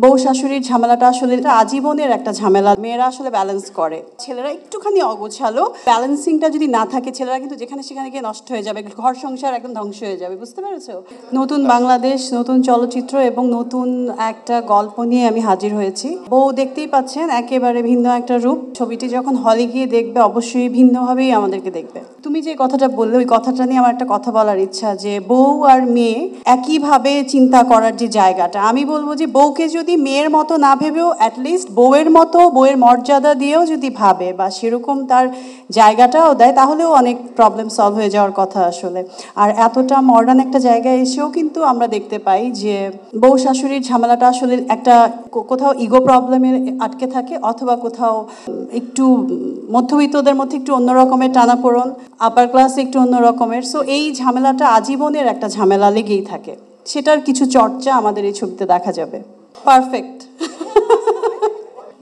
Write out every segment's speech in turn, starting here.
বউ শাশুড়ির ঝামেলাটা আসলে এটা আজীবনের একটা ঝামেলা। মেয়েরা আসলে ব্যালেন্স করে, ছেলেরা একটুখানি অগোছালো। ব্যালেন্সিংটা যদি না থাকে, ছেলেরা কিন্তু যেখানে সেখানে গিয়ে নষ্ট হয়ে যাবে, ঘর সংসার একদম ধ্বংস হয়ে যাবে। বুঝতে পেরেছো? নতুন বাংলাদেশ, নতুন চলচ্চিত্র এবং নতুন একটা গল্প নিয়ে আমি হাজির হয়েছি। বউ দেখতেই পাচ্ছেন, একেবারে ভিন্ন একটা রূপ। ছবিটি যখন হলে গিয়ে দেখবে, অবশ্যই ভিন্নভাবেই আমাদেরকে দেখবে। তুমি যে কথাটা বললে, ওই কথাটা নিয়ে আমার একটা কথা বলার ইচ্ছা, যে বউ আর মেয়ে একইভাবে চিন্তা করার যে জায়গাটা, আমি বলবো যে বউকে যদি মেয়ের মতো না ভেবেও অ্যাটলিস্ট বউয়ের মতো, বউয়ের মর্যাদা দিয়েও যদি ভাবে বা সেরকম তার জায়গাটাও দেয়, তাহলেও অনেক প্রবলেম সলভ হয়ে যাওয়ার কথা আসলে। আর এতটা মডার্ন একটা জায়গায় এসেও কিন্তু আমরা দেখতে পাই যে বউ শাশুড়ির ঝামেলাটা আসলে একটা কোথাও ইগো প্রবলেমে আটকে থাকে, অথবা কোথাও একটু মধ্যবিত্তদের মধ্যে একটু অন্য রকমের টানাপোড়ন, আপার ক্লাসে একটু অন্য রকমের। সো এই ঝামেলাটা আজীবনের একটা ঝামেলা লেগেই থাকে। সেটার কিছু চর্চা আমাদের এই ছবিতে দেখা যাবে। পারফেক্ট।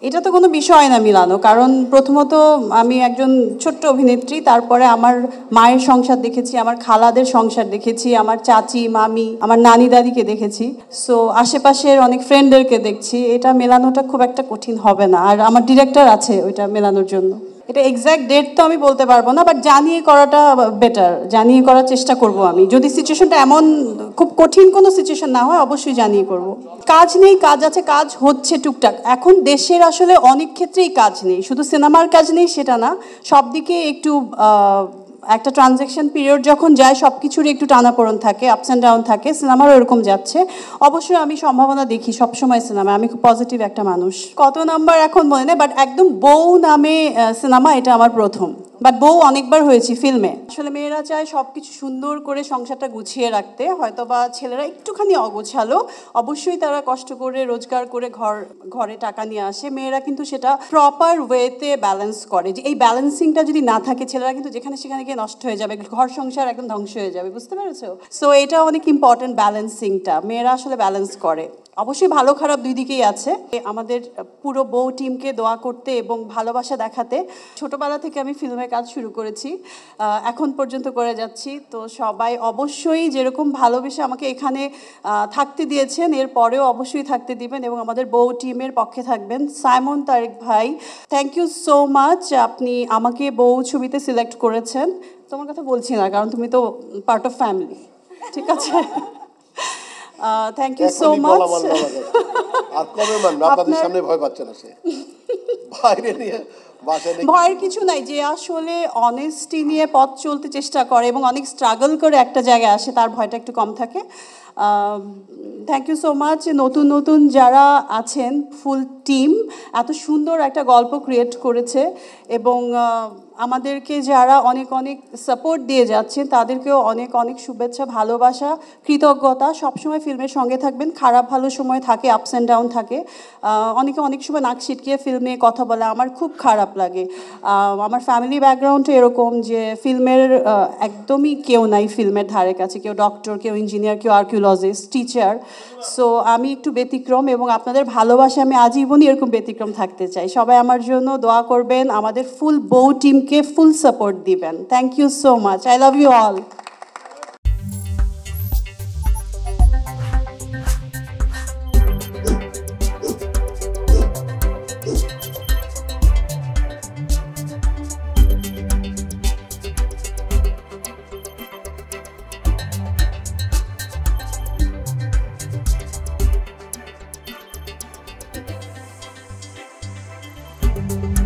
এটা তো কোনো বিষয় না মিলানো, কারণ প্রথমত আমি একজন ছোট্ট অভিনেত্রী, তারপরে আমার মায়ের সংসার দেখেছি, আমার খালাদের সংসার দেখেছি, আমার চাচি মামি, আমার নানি দাদিকে দেখেছি। সো আশেপাশের অনেক ফ্রেন্ডদেরকে দেখছি। এটা মেলানোটা খুব একটা কঠিন হবে না। আর আমার ডিরেক্টর আছে ওইটা মেলানোর জন্য। এটা এক্স্যাক্ট ডেট তো আমি বলতে পারবো না, বাট জানিয়ে করাটা বেটার। জানিয়ে করার চেষ্টা করব আমি, যদি সিচুয়েশনটা এমন খুব কঠিন কোনো সিচুয়েশন না হয়, অবশ্যই জানিয়ে করব। কাজ নেই, কাজ আছে, কাজ হচ্ছে টুকটাক। এখন দেশের আসলে অনেক ক্ষেত্রেই কাজ নেই, শুধু সিনেমার কাজ নেই সেটা না, সব দিকে একটু একটা ট্রানজ্যাকশন পিরিয়ড যখন যায়, সব কিছুরই একটু টানাপোড়ন থাকে, আপস অ্যান্ড ডাউন থাকে। সিনেমারও এরকম যাচ্ছে। অবশ্যই আমি সম্ভাবনা দেখি সবসময় সিনেমা, আমি খুব পজিটিভ একটা মানুষ। কত নাম্বার এখন মনে নেই, বাট একদম বউ নামে সিনেমা এটা আমার প্রথম। বাট বউ অনেকবার হয়েছি ফিল্মে। আসলে মেয়েরা চায় সব কিছু সুন্দর করে সংসারটা গুছিয়ে রাখতে, হয়তো বা ছেলেরা একটুখানি অগোছালো। অবশ্যই তারা কষ্ট করে রোজগার করে ঘরে টাকা নিয়ে আসে, মেয়েরা কিন্তু সেটা প্রপার ওয়েতে ব্যালেন্স করে। যে এই ব্যালেন্সিংটা যদি না থাকে, ছেলেরা কিন্তু যেখানে সেখানে গিয়ে নষ্ট হয়ে যাবে, ঘর সংসার একদম ধ্বংস হয়ে যাবে। বুঝতে পেরেছো? সো এটা অনেক ইম্পর্টেন্ট, ব্যালেন্সিংটা মেয়েরা আসলে ব্যালেন্স করে। অবশ্যই ভালো খারাপ দুই দিকেই আছে। আমাদের পুরো বউ টিমকে দোয়া করতে এবং ভালোবাসা দেখাতে। ছোটবেলা থেকে আমি ফিল্মের কাজ শুরু করেছি, এখন পর্যন্ত করে যাচ্ছি। তো সবাই অবশ্যই যেরকম ভালোবেসে আমাকে এখানে থাকতে দিয়েছেন, এর পরেও অবশ্যই থাকতে দিবেন এবং আমাদের বউ টিমের পক্ষে থাকবেন। সাইমন তারেক ভাই, থ্যাংক ইউ সো মাচ, আপনি আমাকে বউ ছবিতে সিলেক্ট করেছেন। তোমার কথা বলছি না, কারণ তুমি তো পার্ট অফ ফ্যামিলি। ঠিক আছে, থ্যাংক ইউ সো মাচ। আর কবে মানবে? আপনাদের সামনে ভয় পাচ্ছে না সে? বাইরে নিয়ে ভয়ের কিছু নাই, যে আসলে অনেস্টি নিয়ে পথ চলতে চেষ্টা করে এবং অনেক স্ট্রাগল করে একটা জায়গায় আসে, তার ভয়টা একটু কম থাকে। Thank you so much. নতুন নতুন যারা আছেন, ফুল টিম এত সুন্দর একটা গল্প ক্রিয়েট করেছে এবং আমাদেরকে যারা অনেক অনেক সাপোর্ট দিয়ে যাচ্ছেন, তাদেরকেও অনেক অনেক শুভেচ্ছা, ভালোবাসা, কৃতজ্ঞতা। সবসময় ফিল্মের সঙ্গে থাকবেন। খারাপ ভালো সময় থাকে, আপস অ্যান্ড ডাউন থাকে। অনেকে অনেক সময় নাক ছিটকিয়ে ফিল্মে কথা বলে, আমার খুব খারাপ লাগে। আমার ফ্যামিলি ব্যাকগ্রাউন্ড এরকম যে ফিল্মের একদমই কেউ নাই ফিল্মের ধারে কাছে, কেউ ডক্টর, কেউ ইঞ্জিনিয়ার, কেউ আর্কিওলজিস্ট, টিচার। সো আমি একটু ব্যতিক্রম এবং আপনাদের ভালোবাসা আমি আজীবনই এরকম ব্যতিক্রম থাকতে চাই। সবাই আমার জন্য দোয়া করবেন, আমাদের ফুল বউ টিমকে ফুল সাপোর্ট দিবেন। Thank you so much, I love you all. Thank you.